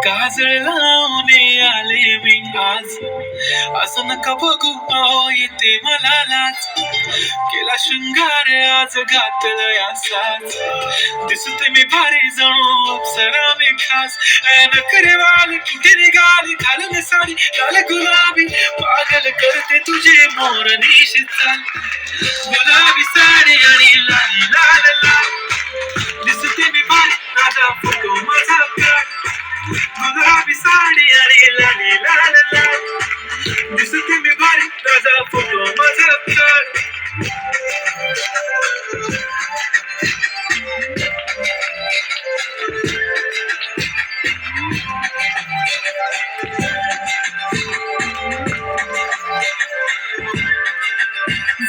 काजळ लावून आले मी आज, असं नका बघू अहो येते मला लाज. केला शृंगार आज घातलाय असाच, दिसते मी भारी जणू अप्सरा मी खास. नखरे वाली कुठे निघाली घालून साडी लाल गुलाबी, पागल करते तुझे मोर निशी चाल. गुलाबी साडी आणि लाल लाल लाल, दिसते मी भारी माझा फोटो माझा काढ. गुलाबी साडी आणि लाली लाल लाल, दिसते मी भारी माझा फोटो माझा काढ.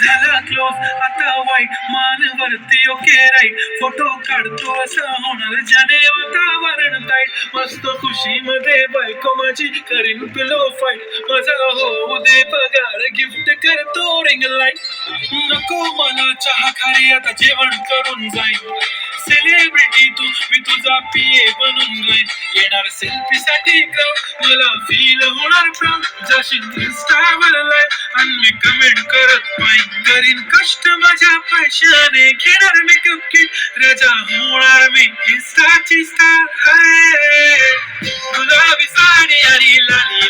झाला क्लोज आता वाईट मानवरती ओके राईट, फोटो काढतो असं होणार ज्याने वातावरण ताईट. मस्त खुशी मध्ये बायको माझी करीन पिलो फाईट, माझा होऊ दे पगार गिफ्ट करतो रिंग लाईट. नको मला चहा खारी आता जेवण करून जाईन, सेलिब्रिटी तू मी तुझा पिये बनून जाईन. येणार सेल्फी साठी मला फील होणार प्राऊड, जाशील इंस्टावर लाईव्ह आणि मी कमेंट करत पाहिजे. करीन कष्ट माझ्या पैशाने, घेणार मेकअप किट रजा होणार मी इंस्टाची स्टार. गुलाबी साडी आणि लाली